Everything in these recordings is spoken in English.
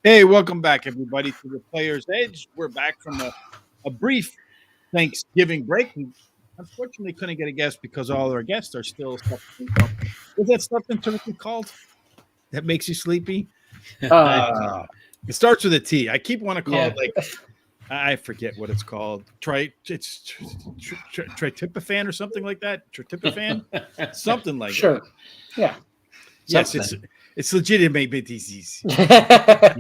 Hey, welcome back, everybody, to the Player's Edge. We're back from a brief Thanksgiving break. We unfortunately couldn't get a guest because all our guests are still suffering from. What's that stuff in Turkey called that makes you sleepy? Uh, It starts with a T. I keep want to call yeah. it like I forget what it's called. Tryptophan or something like that. Tryptophan, something like that. Sure. Yeah. Yes, Something. it's legitimate disease. yeah,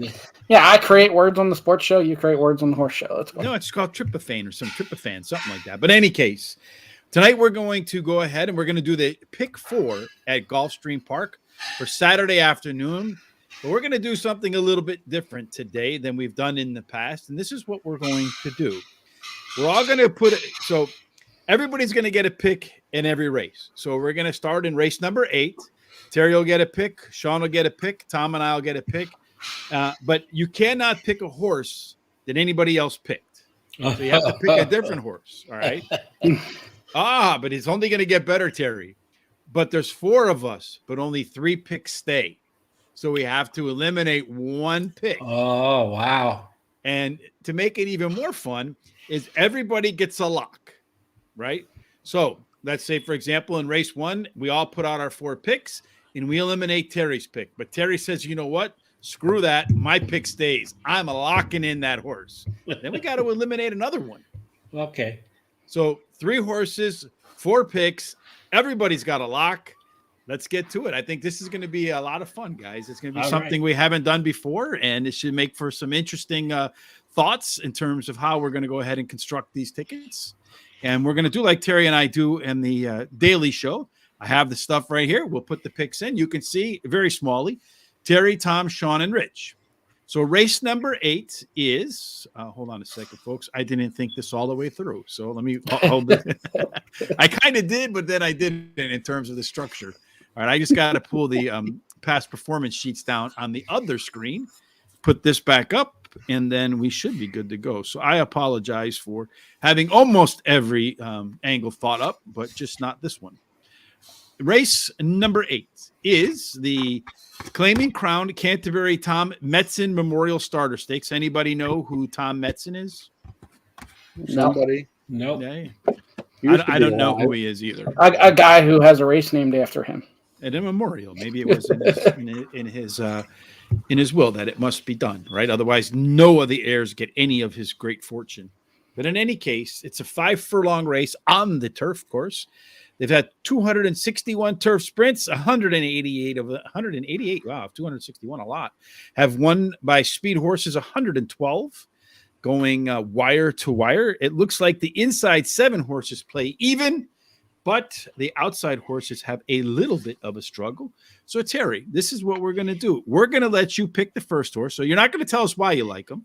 I create words on the sports show. You create words on the horse show. That's fine. No, it's called tryptophan or some tryptophan, something like that. But in any case, tonight we're going to go ahead and we're going to do the pick 4 at Gulfstream Park for Saturday afternoon. But we're going to do something a little bit different today than we've done in the past. And this is what we're going to do. We're all going to so everybody's going to get a pick in every race. So we're going to start in race number 8. Terry will get a pick. Shawn will get a pick. Tom and I will get a pick. But you cannot pick a horse that anybody else picked. So you have to pick a different horse. All right. But it's only going to get better, Terry. But there's 4 of us, but only 3 picks stay. So we have to eliminate 1 pick. Oh, wow. And to make it even more fun is everybody gets a lock, right? So let's say, for example, in race 1, we all put out our 4 picks and we eliminate Terry's pick. But Terry says, you know what? Screw that. My pick stays. I'm locking in that horse. Then we got to eliminate another one. Okay. So 3 horses, 4 picks. Everybody's got a lock. Let's get to it. I think this is going to be a lot of fun, guys. It's going to be something we haven't done before, and it should make for some interesting thoughts in terms of how we're going to go ahead and construct these tickets. And we're going to do like Terry and I do in the daily show. I have the stuff right here. We'll put the picks in. You can see very smallly Terry, Tom, Shawn, and Rich. So race number 8 is, hold on a second, folks. I didn't think this all the way through. So let me hold it. I kind of did, but then I didn't in terms of the structure. All right, I just got to pull the past performance sheets down on the other screen, put this back up, and then we should be good to go. So I apologize for having almost every angle thought up, but just not this one. Race number 8 is the claiming crown Canterbury Tom Metzen Memorial Starter Stakes. Anybody know who Tom Metzen is? Somebody. No. Okay. I don't know who he is either. A guy who has a race named after him. At a memorial, maybe it was in his will that it must be done, right? Otherwise, no of the heirs get any of his great fortune. But in any case, it's a 5-furlong race on the turf course. They've had 261 turf sprints, 188 of 188. Wow, 261, a lot. Have won by speed horses, 112, going wire to wire. It looks like the inside 7 horses play even, but the outside horses have a little bit of a struggle. So, Terry, this is what we're going to do. We're going to let you pick the first horse. So you're not going to tell us why you like him.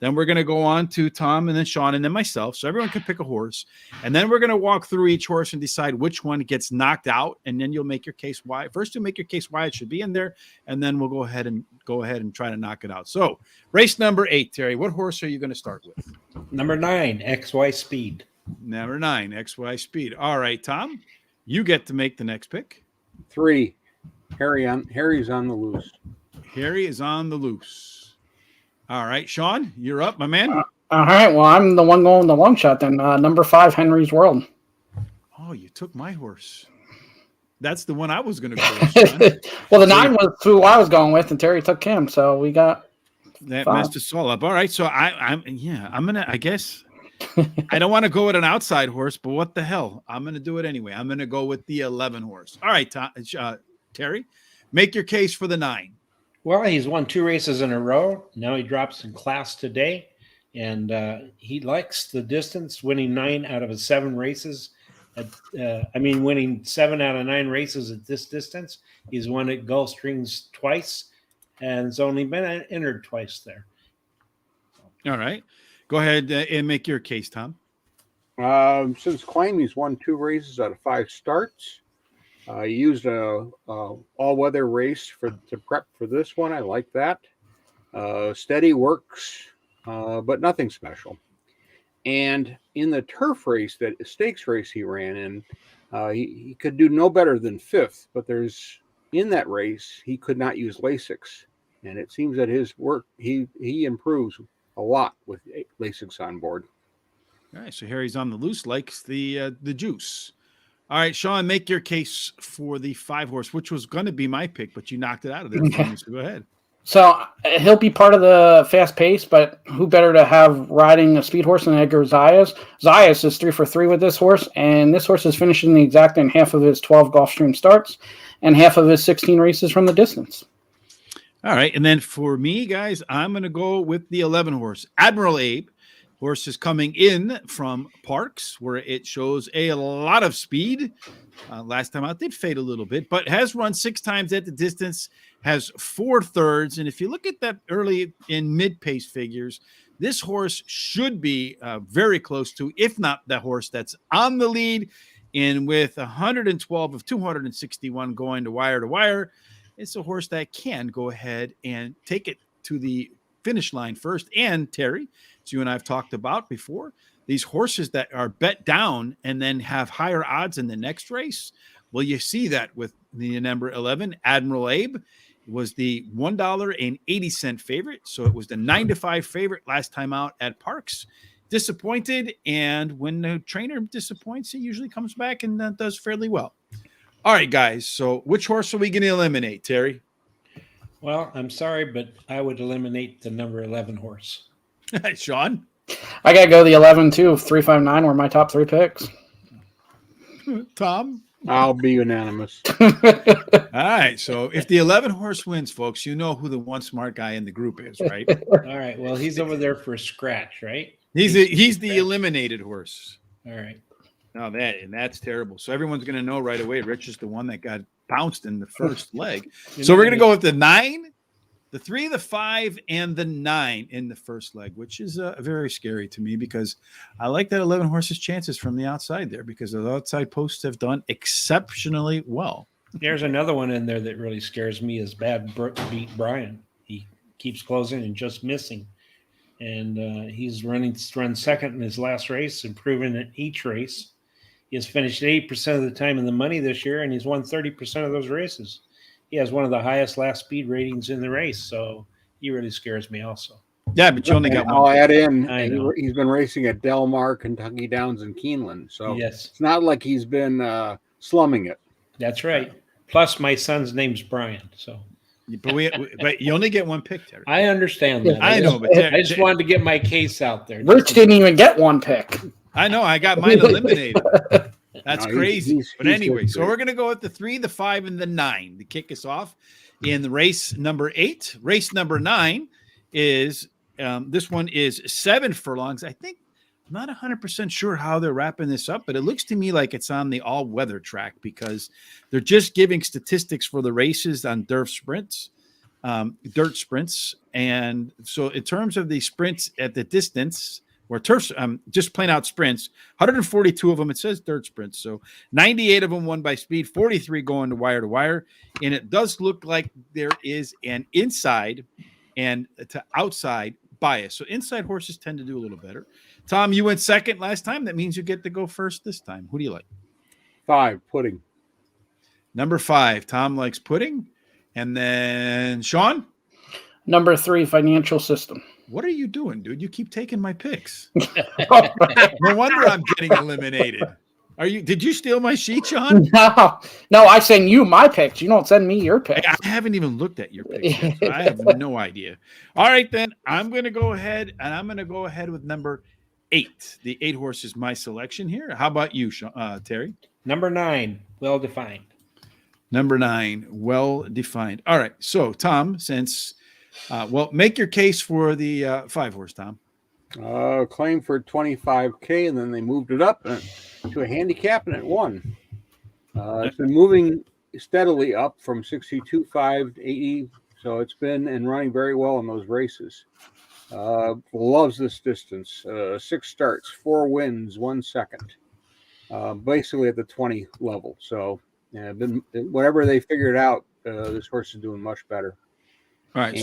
Then we're going to go on to Tom and then Shawn and then myself. So everyone can pick a horse. And then we're going to walk through each horse and decide which one gets knocked out. And then you'll make your case why. First, you'll make your case why it should be in there. And then we'll go ahead and try to knock it out. So race number 8, Terry, what horse are you going to start with? Number 9, XY Speed. Number 9, XY Speed. All right, Tom, you get to make the next pick. 3, Harry's on the loose. Harry is on the loose. All right, Shawn, you're up, my man. All right. Well, I'm the one going the long shot then. Number 5, Henry's World. Oh, you took my horse. That's the one I was going to go. Well, the 9 was who I was going with, and Terry took him. So we got that 5. messed us all up. All right, so I'm gonna. I guess I don't want to go with an outside horse, but what the hell? I'm gonna do it anyway. I'm gonna go with the 11 horse. All right, Terry, make your case for the 9. Well, he's won 2 races in a row. Now he drops in class today, and he likes the distance, winning 9 out of his 7 races. Winning 7 out of 9 races at this distance. He's won at Gulfstreams twice, and has only been entered twice there. All right, go ahead and make your case, Tom. Since claim, he's won 2 races out of 5 starts. He used a all-weather race to prep for this one. I like that. Steady works, but nothing special. And in the turf race, that stakes race he ran in, he could do no better than 5th. But in that race, he could not use Lasix. and it seems that his work he improves a lot with Lasix on board. All right, so Harry's on the loose, likes the juice. All right, Shawn, make your case for the 5-horse, which was going to be my pick, but you knocked it out of there for me. So go ahead. So he'll be part of the fast pace, but who better to have riding a speed horse than Edgar Zayas? Zayas is 3 for 3 with this horse, and this horse is finishing the exact in half of his 12 Gulfstream starts and half of his 16 races from the distance. All right, and then for me, guys, I'm going to go with the 11-horse, Admiral Abe. Horse is coming in from Parks, where it shows a lot of speed. Last time out, did fade a little bit, but has run 6 times at the distance, has 4 thirds. And if you look at that early in mid-pace figures, this horse should be very close to, if not the horse that's on the lead. And with 112 of 261 going to wire, it's a horse that can go ahead and take it to the finish line first. And Terry, as you and I have talked about before, these horses that are bet down and then have higher odds in the next race. Well, you see that with the number 11, Admiral Abe. It was the $1.80 favorite. So it was the 9-5 favorite last time out at Parks. Disappointed. And when the trainer disappoints, he usually comes back and does fairly well. All right, guys. So which horse are we going to eliminate, Terry? Well, I'm sorry, but I would eliminate the number 11 horse. Shawn? I got to go the 11 too. 359 were my top 3 picks. Tom? I'll be unanimous. All right. So if the 11-horse wins, folks, you know who the one smart guy in the group is, right? All right. Well, he's over there for a scratch, right? He's the eliminated horse. All right. Now that's terrible. So everyone's going to know right away. Rich is the one that got bounced in the first leg. So we're going to go with the 9, the 3, the 5, and the 9 in the first leg, which is very scary to me because I like that 11 horses chances from the outside there because the outside posts have done exceptionally well. There's another one in there that really scares me is Bad Beat Brian. He keeps closing and just missing. And he's run second in his last race, improving in each race. He has finished 80% of the time in the money this year, and he's won 30% of those races. He has one of the highest last speed ratings in the race, so he really scares me also. Yeah, but you only got one. I'll add in, he's been racing at Del Mar, Kentucky Downs, and Keeneland, so yes, it's not like he's been slumming it. That's right. Plus, my son's name's Brian, so. But you only get one pick, Terry. I understand that. I know, but I just wanted to get my case out there. Rich didn't even get one pick. I know. I got mine eliminated. That's crazy. He's But anyway, so we're going to go with the 3, the 5, and the 9 to kick us off in the race number 8. Race number 9 is this one is 7 furlongs. I think I'm not 100% sure how they're wrapping this up, but it looks to me like it's on the all-weather track because they're just giving statistics for the races on dirt sprints. And so in terms of the sprints at the distance, or turf, just plain out sprints, 142 of them, it says dirt sprints. So 98 of them won by speed, 43 going to wire. And it does look like there is an inside and to outside bias. So inside horses tend to do a little better. Tom, you went second last time. That means you get to go first this time. Who do you like? 5, Pudding. Number 5, Tom likes Pudding. And then Shawn? Number 3, Financial System. What are you doing, dude? You keep taking my picks. No wonder I'm getting eliminated. Did you steal my sheet, Shawn? No, I send you my picks. You don't send me your picks. I haven't even looked at your picks yet, so I have no idea. All right, then I'm going to go ahead with number 8. The 8 horse is my selection here. How about you, Terry? Number 9, well defined. Number 9, well defined. All right, so Tom, since make your case for the 5 horse, Tom. Claim for $25K, and then they moved it up to a handicap, and it won. It's been moving steadily up from 62.5 to 80, so it's been and running very well in those races. Loves this distance. 6 starts, 4 wins, 1 second. Basically at the 20 level. So whatever they figured out, this horse is doing much better. All right,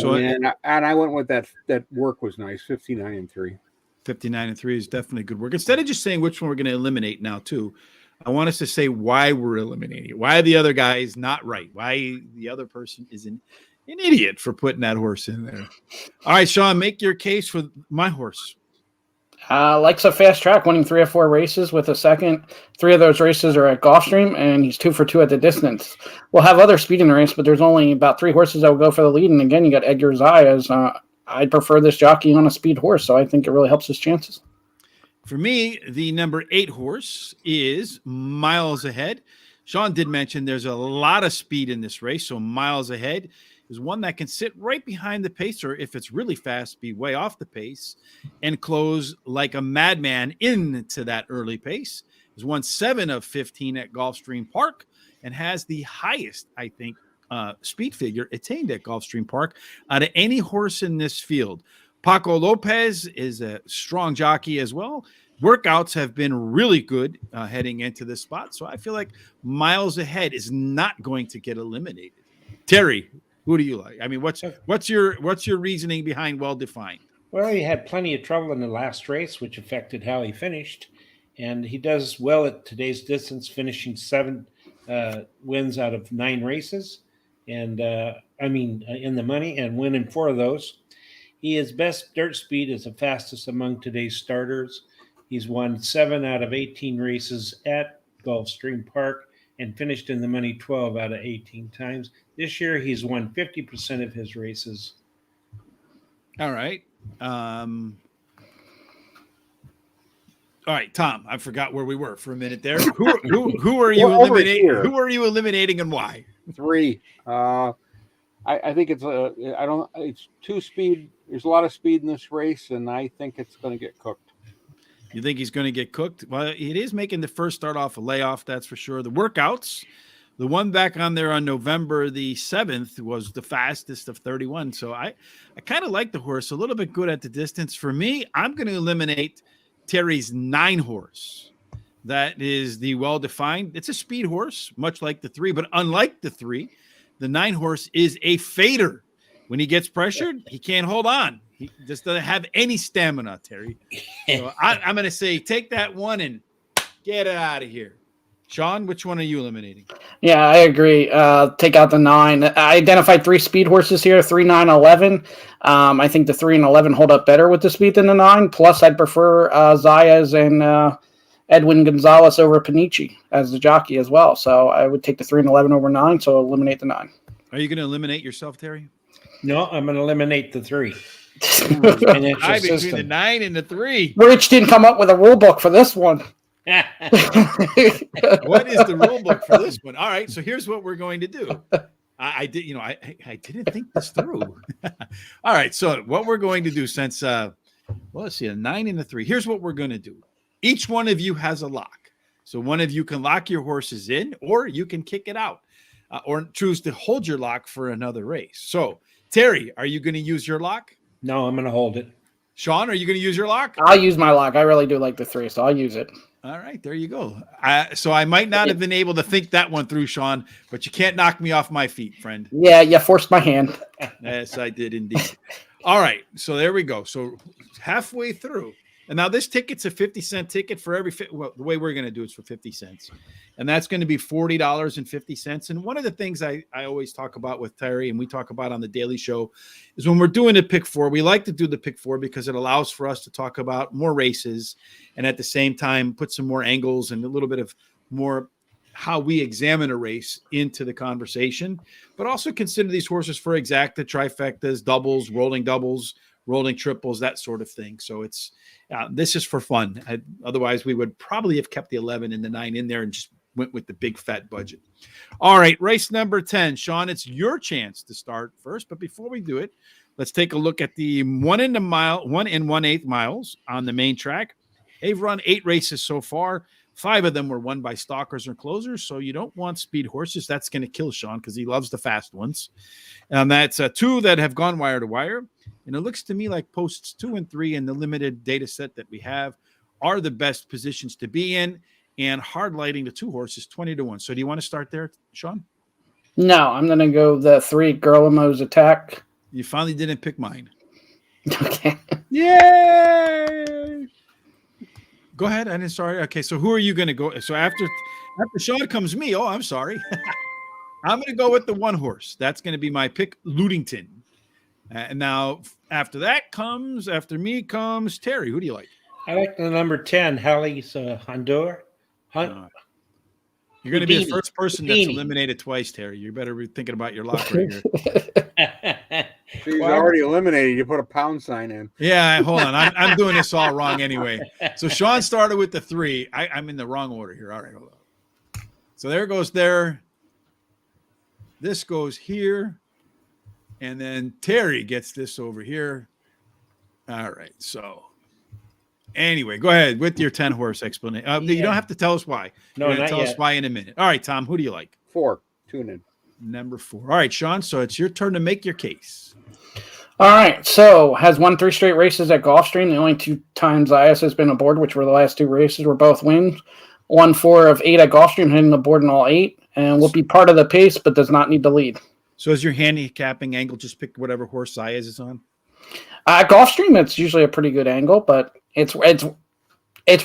and I went with that. That work was nice. 59-3. 59-3 is definitely good work. Instead of just saying which one we're going to eliminate now, too, I want us to say why we're eliminating it. Why the other guy is not right. Why the other person isn't. an idiot for putting that horse in there. All right, Shawn, make your case for my horse. Likes a fast track, winning 3 or 4 races with a second. 3 of those races are at Gulfstream, and he's 2 for 2 at the distance. We'll have other speed in the race, but there's only about 3 horses that will go for the lead. And again, you got Edgar Zayas. I prefer this jockey on a speed horse, so I think it really helps his chances. For me, the number 8 horse is Miles Ahead. Shawn did mention there's a lot of speed in this race, so Miles Ahead is one that can sit right behind the pacer if it's really fast, be way off the pace, and close like a madman into that early pace. Has won 7 of 15 at Gulfstream Park and has the highest, I think, speed figure attained at Gulfstream Park out of any horse in this field. Paco Lopez is a strong jockey as well. Workouts have been really good heading into this spot, so I feel like Miles Ahead is not going to get eliminated. Terry, who do you like? I mean, what's your reasoning behind Well Defined? Well, he had plenty of trouble in the last race, which affected how he finished, and he does well at today's distance, finishing 7 wins out of 9 races, and in the money, and winning 4 of those. He is best dirt speed is the fastest among today's starters. He's won 7 out of 18 races at Gulfstream Park and finished in the money 12 out of 18 times. This year, he's won 50% of his races. All right. All right, Tom, I forgot where we were for a minute there. Who are you eliminating? Who are you eliminating and why? 3. I think it's 2 speed. There's a lot of speed in this race, and I think it's going to get cooked. You think he's going to get cooked? Well, it is making the first start off a layoff, that's for sure. The workouts, the one back on there on November the 7th was the fastest of 31. So I kind of like the horse, a little bit good at the distance. For me, I'm going to eliminate Terry's 9 horse. That is the Well Defined. It's a speed horse, much like the 3, but unlike the 3, the 9 horse is a fader. When he gets pressured, he can't hold on. He just doesn't have any stamina, Terry. So I'm going to say take that one and get it out of here. Shawn, which one are you eliminating? Yeah, I agree. Take out the 9. I identified 3 speed horses here, 3, 9, 11. I think the 3 and 11 hold up better with the speed than the 9. Plus, I'd prefer Zayas and Edwin Gonzalez over Panici as the jockey as well. So I would take the 3 and 11 over 9, so eliminate the 9. Are you going to eliminate yourself, Terry? No, I'm going to eliminate the 3. Between the 9 and the 3. Rich didn't come up with a rule book for this one. What is the rule book for this one? All right, so here's what we're going to do. I didn't think this through. All right, so what we're going to do since let's see, a 9 and a 3. Here's what we're going to do. Each one of you has a lock. So one of you can lock your horses in, or you can kick it out, or choose to hold your lock for another race. So Terry, are you going to use your lock? No, I'm going to hold it. Shawn, are you going to use your lock? I'll use my lock. I really do like the 3, so I'll use it. All right, there you go. So I might not have been able to think that one through, Shawn, but you can't knock me off my feet, friend. Yeah, you forced my hand. Yes, I did indeed. All right, so there we go. So halfway through. And now this ticket's a 50-cent ticket for every – well, the way we're going to do it is for 50 cents. And that's going to be $40.50. And one of the things I always talk about with Terry and we talk about on the Daily Show is when we're doing a pick 4, we like to do the pick 4 because it allows for us to talk about more races and at the same time put some more angles and a little bit of more how we examine a race into the conversation, but also consider these horses for exacta, trifectas, doubles, rolling triples, that sort of thing. So it's this is for fun. Otherwise, we would probably have kept the 11 and the 9 in there and just went with the big fat budget. All right, race number 10. Shawn, it's your chance to start first. But before we do it, let's take a look at the 1 1/8 miles on the main track. They've run 8 races so far. 5 of them were won by stalkers or closers, so you don't want speed horses. That's going to kill Shawn because he loves the fast ones. And that's 2 that have gone wire to wire. And it looks to me like posts 2 and 3 in the limited data set that we have are the best positions to be in. And hard lighting the 2 horses 20-1. So do you want to start there, Shawn? No, I'm going to go the 3 Gerlimo's Attack. You finally didn't pick mine. Okay. Yay! Go ahead. Sorry. Okay, so who are you going to go? So after Shawn comes me. Oh, I'm sorry. I'm going to go with the one horse. That's going to be my pick, Ludington. And now after me comes Terry. Who do you like? I like the number 10, Halley's Honduras. You're going to be the Houdini. first person that's eliminated twice, Terry. You better be thinking about your lock right here. She's already eliminated. You put a pound sign in. Yeah, hold on. I'm doing this all wrong anyway. So Shawn started with the 3. I'm in the wrong order here. All right, hold on. So there goes there. This goes here. And then Terry gets this over here. All right. So anyway, go ahead with your 10 horse explanation. You don't have to tell us why. No, You're gonna not tell yet. us why in a minute. All right, Tom, who do you like? 4. Tune in. Number 4. All right, Shawn. So it's your turn to make your case. All right. So has won 3 straight races at Gulfstream. The only 2 times Zayas has been aboard, which were the last 2 races, were both wins. Won 4 of 8 at Gulfstream, hitting the board in all 8, and will be part of the pace, but does not need to lead. So is your handicapping angle just pick whatever horse Zayas is on? At Gulfstream, it's usually a pretty good angle, but it's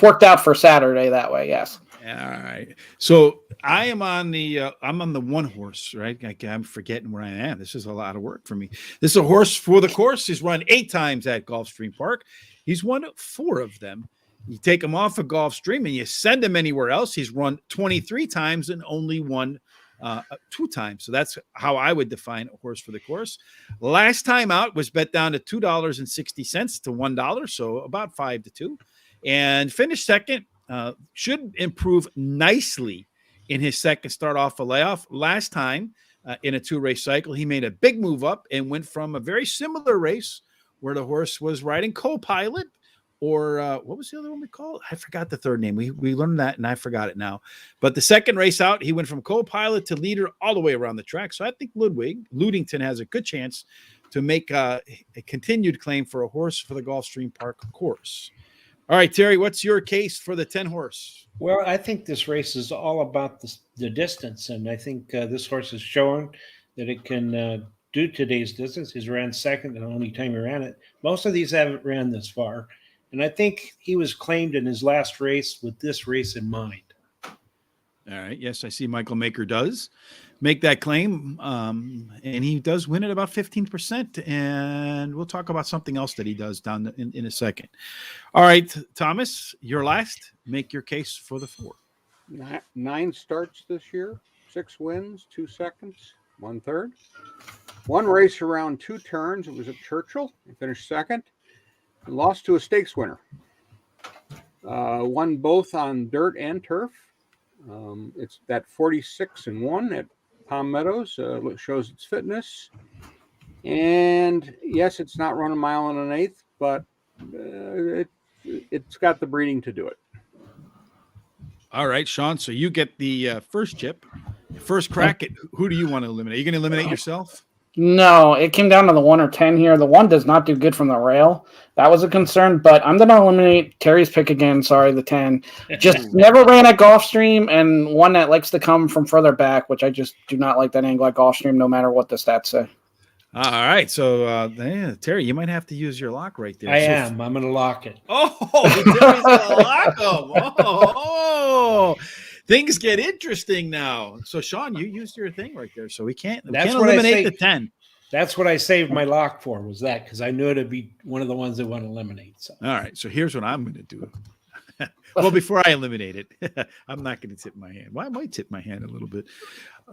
worked out for Saturday that way. Yes. All right. So I'm on the one horse, right? I'm forgetting where I am. This is a lot of work for me. This is a horse for the course. He's run 8 times at Gulfstream Park. He's won 4 of them. You take him off of Gulfstream and you send him anywhere else. He's run 23 times and only won 2 times. So that's how I would define a horse for the course. Last time out was bet down to $2.60 to $1, so about 5 to 2, and finished second. Should improve nicely in his second start off a layoff. Last time in a 2-race cycle, he made a big move up and went from a very similar race where the horse was riding co-pilot, or what was the other one we called? I forgot the third name. We learned that, and I forgot it now. But the second race out, he went from co-pilot to leader all the way around the track. So I think Ludington has a good chance to make a continued claim for a horse for the Gulfstream Park course. All right, Terry, what's your case for the 10 horse? Well, I think this race is all about the distance, and I think this horse has shown that it can do today's distance. He's ran second the only time he ran it. Most of these haven't ran this far. And I think he was claimed in his last race with this race in mind. All right. Yes, I see Michael Maker does make that claim. And he does win at about 15%. And we'll talk about something else that he does down in a second. All right, Thomas, your last. Make your case for the 4. 9 starts this year, 6 wins, 2 seconds, 1/3. 1 race around 2 turns. It was at Churchill. He finished second. Lost to a stakes winner. Won both on dirt and turf. It's that 46-1 at Palm Meadows. Shows its fitness. And yes, it's not run a mile and an eighth, but it's got the breeding to do it. All right, Shawn. So you get the first chip, first crack at who do you want to eliminate? Are you going to eliminate yourself? No, it came down to the 1 or 10 here. The 1 does not do good from the rail. That was a concern, but I'm going to eliminate Terry's pick again. Sorry, the 10. Just never ran at Gulfstream, and one that likes to come from further back, which I just do not like that angle at Gulfstream, no matter what the stats say. All right. So, Terry, you might have to use your lock right there. I'm going to lock it. Oh, Terry's going to lock him. Oh. Things get interesting now. So, Shawn, you used your thing right there. So we can't eliminate the 10. That's what I saved my lock for, was that, because I knew it'd be one of the ones that want to eliminate. So. All right. So here's what I'm going to do. Well, before I eliminate it, I'm not going to tip my hand. Well, I might tip my hand a little bit.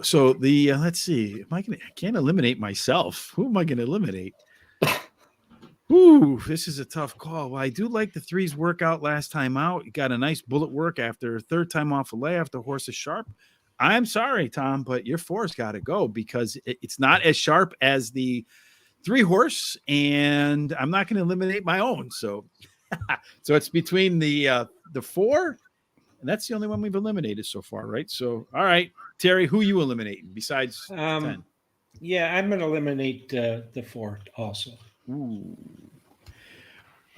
So let's see. I can't eliminate myself. Who am I going to eliminate? Ooh, this is a tough call. Well, I do like the 3's workout last time out. You got a nice bullet work after 3rd time off a layoff. The horse is sharp. I'm sorry, Tom, but your 4's got to go because it's not as sharp as the 3 horse, and I'm not going to eliminate my own. So, so it's between the 4, and that's the only one we've eliminated so far, right? So, all right, Terry, who you eliminating besides 10? Yeah, I'm going to eliminate the 4 also. Ooh.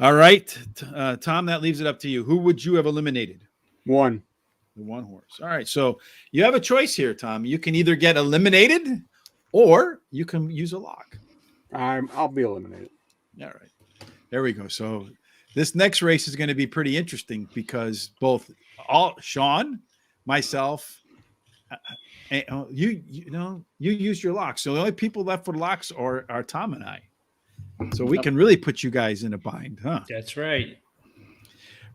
All right, Tom, that leaves it up to you. Who would you have eliminated? 1. The 1 horse. All right, so you have a choice here, Tom. You can either get eliminated or you can use a lock. I'll be eliminated. All right, there we go. So this next race is going to be pretty interesting because both Shawn, myself, You use your locks. So the only people left with locks are Tom and I. So we can really put you guys in a bind, huh? That's right.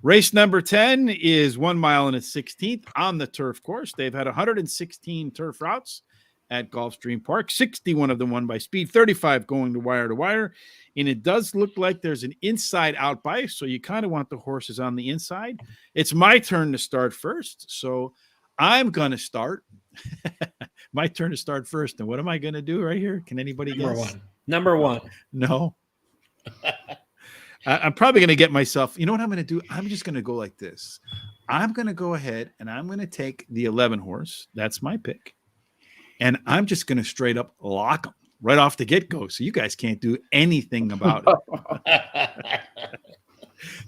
Race number 10 is 1 mile and a 16th on the turf course. They've had 116 turf routes at Gulfstream Park. 61 of them won by speed, 35 going to wire. And it does look like there's an inside out bias. So you kind of want the horses on the inside. It's my turn to start first. So I'm going to start. My turn to start first. And what am I going to do right here? Can anybody guess? Number one. No. I'm probably going to get myself. You know what I'm going to do? I'm just going to go like this. I'm going to go ahead and I'm going to take the 11 horse. That's my pick. And I'm just going to straight up lock them right off the get-go. So you guys can't do anything about it.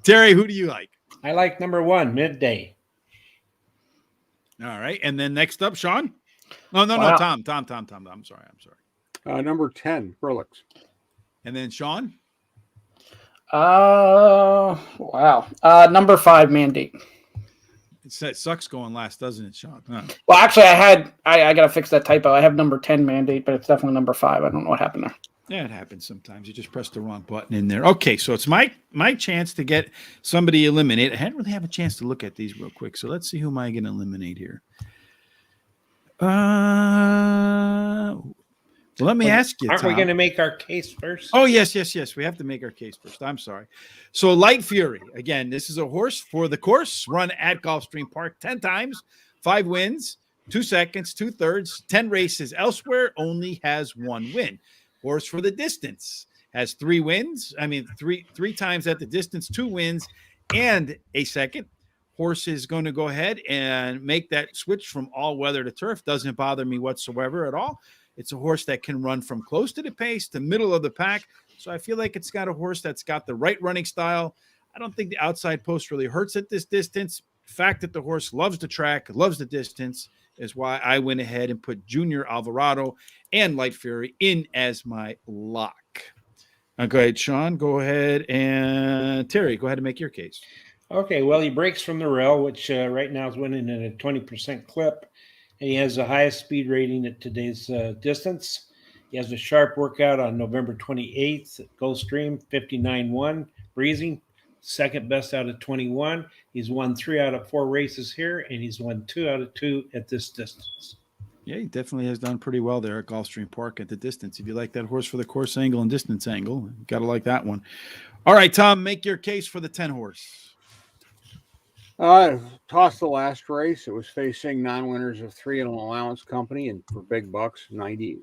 Terry, who do you like? I like number one, Midday. All right. And then next up, Shawn? No, Tom. I'm sorry. Number 10, Frolix. And then Shawn? Wow. Number 5, Mandate. It sucks going last, doesn't it, Shawn? Huh. Well, actually, I got to fix that typo. I have number 10, Mandate, but it's definitely number 5. I don't know what happened there. Yeah, it happens sometimes. You just press the wrong button in there. Okay, so it's my chance to get somebody eliminated. I didn't really have a chance to look at these real quick, so let's see who am I going to eliminate here. Well, let me ask you, Aren't Tom. we going to make our case first? Oh, yes. We have to make our case first. I'm sorry. So Light Fury, again, this is a horse for the course, run at Gulfstream Park 10 times, 5 wins, 2 seconds, 2 thirds, 10 races elsewhere, only has 1 win. Horse for the distance has 3 wins. I mean, three times at the distance, 2 wins and a second. Horse is going to go ahead and make that switch from all weather to turf. Doesn't bother me whatsoever at all. It's a horse that can run from close to the pace to middle of the pack. So I feel like it's got a horse that's got the right running style. I don't think the outside post really hurts at this distance. The fact that the horse loves the track, loves the distance is why I went ahead and put Junior Alvarado and Light Fury in as my lock. Go ahead, Shawn. Go ahead. And Terry, go ahead and make your case. Okay, well, he breaks from the rail, which right now is winning at a 20% clip. And he has the highest speed rating at today's distance. He has a sharp workout on November 28th at Gulfstream, 59-1, breezing, second best out of 21. He's won 3 out of 4 races here, and he's won 2 out of 2 at this distance. Yeah, he definitely has done pretty well there at Gulfstream Park at the distance. If you like that horse for the course angle and distance angle, you got to like that one. All right, Tom, make your case for the 10 horse. Tossed the last race. It was facing non-winners of 3 and an allowance company, and for big bucks, 90,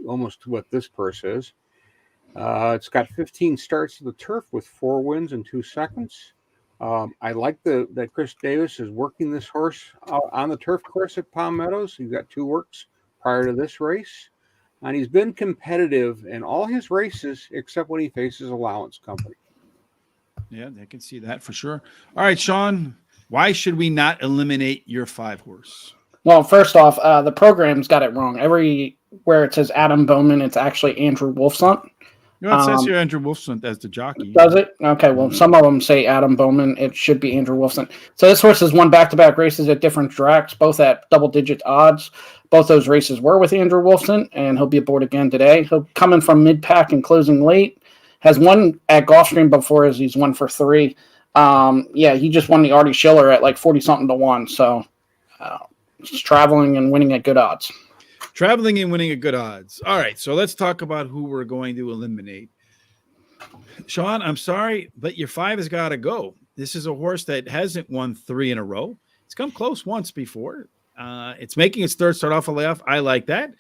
almost what this purse is. It's got 15 starts to the turf with 4 wins and 2 seconds. I like that Chris Davis is working this horse on the turf course at Palm Meadows. He's got 2 works prior to this race, and he's been competitive in all his races except when he faces allowance company. Yeah, I can see that for sure. All right, Shawn, why should we not eliminate your 5 horse? Well, first off, the program's got it wrong. Everywhere it says Adam Bowman, it's actually Andrew Wolfson. No, it says here Andrew Wolfson as the jockey. Does it? Okay, well, some of them say Adam Bowman. It should be Andrew Wolfson. So this horse has won back-to-back races at different tracks, both at double-digit odds. Both those races were with Andrew Wolfson, and he'll be aboard again today. He'll come in from mid-pack and closing late. Has won at Gulfstream before as he's won for 3. He just won the Artie Schiller at like 40-something to 1. So he's traveling and winning at good odds. Traveling and winning at good odds. All right, so let's talk about who we're going to eliminate. Shawn, I'm sorry, but your 5 has got to go. This is a horse that hasn't won 3 in a row. It's come close once before. It's making its third start off a layoff. I like that.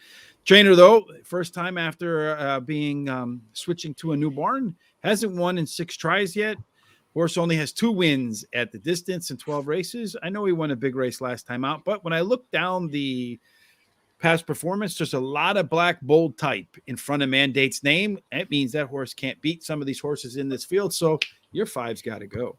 Trainer, though, first time after being switching to a new barn, hasn't won in 6 tries yet. Horse only has 2 wins at the distance in 12 races. I know he won a big race last time out, but when I look down the past performance, there's a lot of black bold type in front of Mandate's name. That means that horse can't beat some of these horses in this field. So your 5's got to go.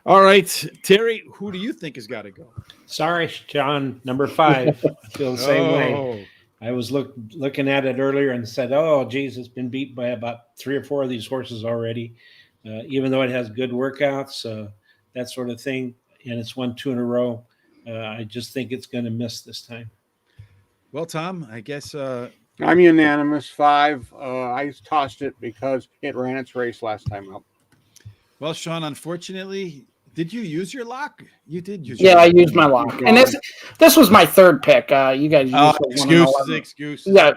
All right, Terry, who do you think has got to go? Sorry, Shawn, number 5. I feel the same way. I was looking at it earlier and said, oh, geez, it's been beat by about 3 or 4 of these horses already, even though it has good workouts, that sort of thing, and it's won 2 in a row. I just think it's going to miss this time. Well, Tom, I guess I'm unanimous. 5. I tossed it because it ran its race last time up. well, Shawn, unfortunately, did you use your lock? You did use Yeah, your I lock. used my lock, and this was my third pick. You guys Excuses. Yeah.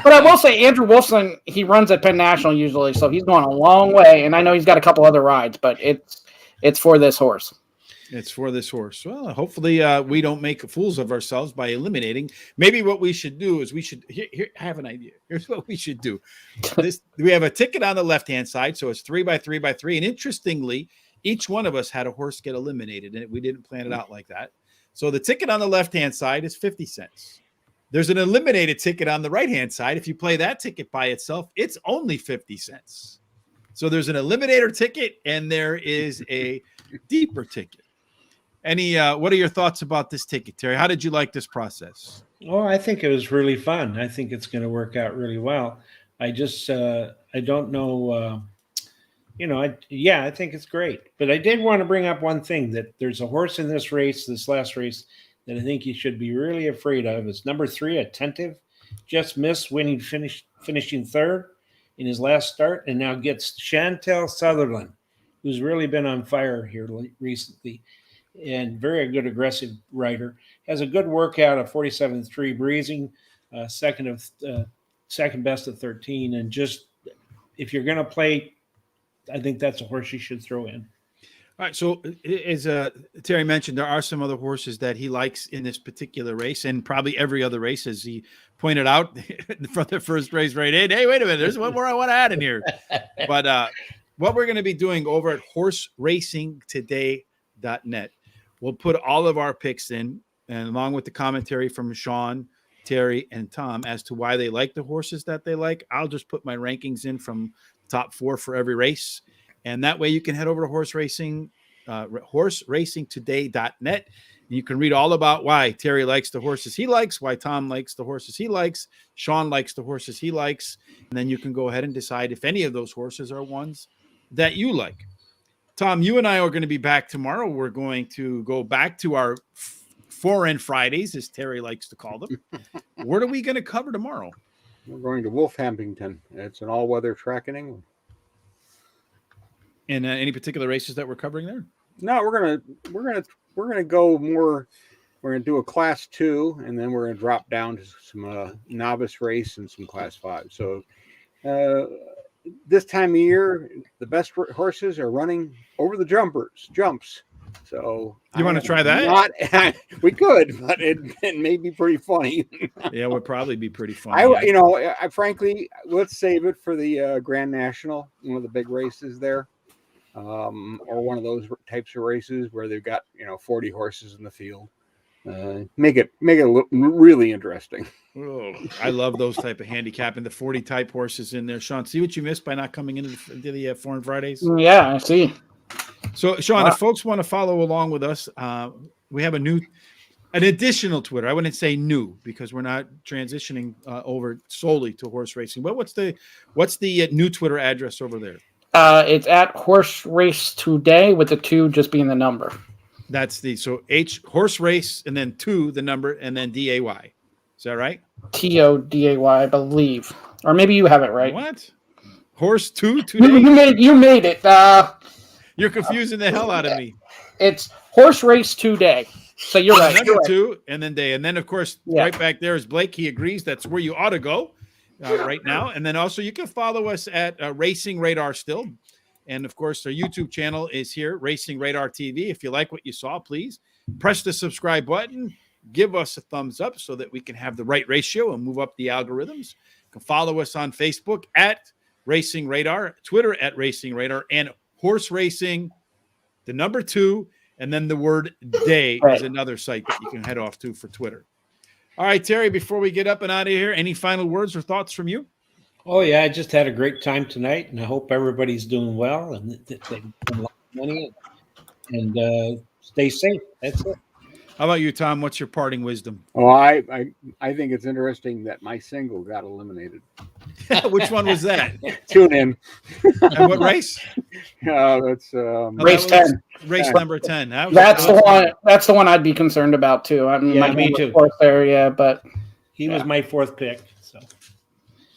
But I will say Andrew Wolfson, he runs at Penn National usually, so he's going a long way, and I know he's got a couple other rides, but it's for this horse. It's for this horse. Well, hopefully we don't make fools of ourselves by eliminating. Maybe what we should do is here I have an idea. Here's what we should do. We have a ticket on the left-hand side, so it's 3 by 3 by 3. And interestingly, each one of us had a horse get eliminated, and we didn't plan it out like that. So the ticket on the left-hand side is 50 cents. There's an eliminated ticket on the right-hand side. If you play that ticket by itself, it's only 50 cents. So there's an eliminator ticket, and there is a deeper ticket. What are your thoughts about this ticket, Terry? How did you like this process? Oh, I think it was really fun. I think it's going to work out really well. I just, I don't know, I think it's great. But I did want to bring up one thing, that there's a horse in this last race, that I think you should be really afraid of. It's number 3, Attentive. Just missed finishing third in his last start, and now gets Chantel Sutherland, who's really been on fire here recently. And very good aggressive rider. Has a good workout of 47.3 breezing, second best of 13. And just, if you're going to play, I think that's a horse you should throw in. All right. So as Terry mentioned, there are some other horses that he likes in this particular race, and probably every other race, as he pointed out from the first race right in. Hey, wait a minute. There's one more I want to add in here. But what we're going to be doing over at horseracingtoday.net, we'll put all of our picks in, and along with the commentary from Shawn, Terry, and Tom as to why they like the horses that they like. I'll just put my rankings in from top 4 for every race. And that way you can head over to horseracingtoday.net. And you can read all about why Terry likes the horses he likes, why Tom likes the horses he likes, Shawn likes the horses he likes. And then you can go ahead and decide if any of those horses are ones that you like. Tom, you and I are going to be back tomorrow. We're going to go back to our foreign Fridays, as Terry likes to call them. What are we going to cover tomorrow? We're going to Wolfhampton. It's an all-weather track in England. And any particular races that we're covering there? No, we're gonna go more. We're gonna do a Class 2, and then we're gonna drop down to some novice race and some Class 5. So this time of year, the best horses are running over the jumps. So you want to try that? We could, but it may be pretty funny. Yeah, it would probably be pretty funny. I frankly, let's save it for the Grand National, one of the big races there, or one of those types of races where they've got 40 horses in the field. Make it look really interesting. Oh, I love those type of handicapping, the 40 type horses in there. Shawn, see what you missed by not coming into the Foreign Fridays? Yeah, I see. So, Shawn, if folks want to follow along with us, we have an additional Twitter. I wouldn't say new because we're not transitioning over solely to horse racing. But what's the new Twitter address over there? It's at Horse Race Today, with the 2 just being the number. That's horse race and then 2 the number and then DAY. Is that right? TODAY, I believe, or maybe you have it right. What? Horse 2 today? You made it. You're confusing the hell out of me. It's Horse Race Today. So you're right. Number 2 and then day, and then of course right back there is Blake. He agrees that's where you ought to go right now. And then also you can follow us at Racing Radar still. And, of course, our YouTube channel is here, Racing Radar TV. If you like what you saw, please press the subscribe button. Give us a thumbs up so that we can have the right ratio and move up the algorithms. You can follow us on Facebook at Racing Radar, Twitter at Racing Radar, and Horse Racing, the number 2, and then the word day is another site that you can head off to for Twitter. All right, Terry, before we get up and out of here, any final words or thoughts from you? Oh, yeah, I just had a great time tonight, and I hope everybody's doing well and that they win a lot of money and stay safe. That's it. How about you, Tom? What's your parting wisdom? Well, I think it's interesting that my single got eliminated. Which one was that? Tune in. And what race? That's Race 10. Race number 10. That's the one. That's the one I'd be concerned about too. I mean, Yeah, me too. Of course, there, yeah, but He was my fourth pick. So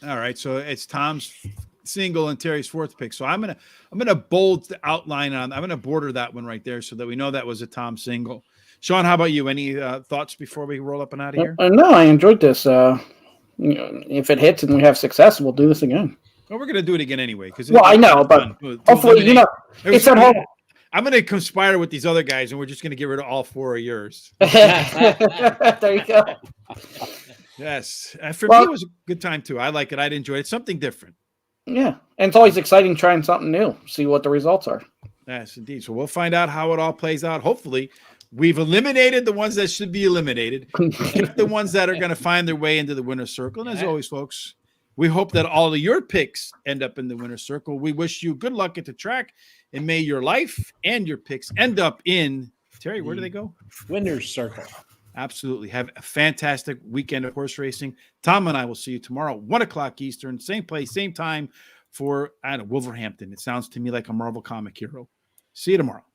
all right, so it's Tom's single and Terry's fourth pick. So I'm gonna bold the outline on. I'm gonna border that one right there so that we know that was a Tom single. Shawn, how about you? Any thoughts before we roll up and out of here? No, I enjoyed this. If it hits and we have success, we'll do this again. Well, we're gonna do it again anyway. Because I know, but hopefully, it's at home. I'm gonna conspire with these other guys, and we're just gonna get rid of all 4 of yours. There you go. Yes, for me, it was a good time too. I like it. I'd enjoy it. It's something different. Yeah, and it's always exciting trying something new. See what the results are. Yes, indeed. So we'll find out how it all plays out. Hopefully, we've eliminated the ones that should be eliminated, kept the ones that are going to find their way into the winner's circle. And as always, folks, we hope that all of your picks end up in the winner's circle. We wish you good luck at the track, and may your life and your picks end up in, Terry, where do they go? winner's circle. Absolutely. Have a fantastic weekend of horse racing. Tom and I will see you tomorrow, 1 o'clock Eastern, same place, same time for, Wolverhampton. It sounds to me like a Marvel comic hero. See you tomorrow.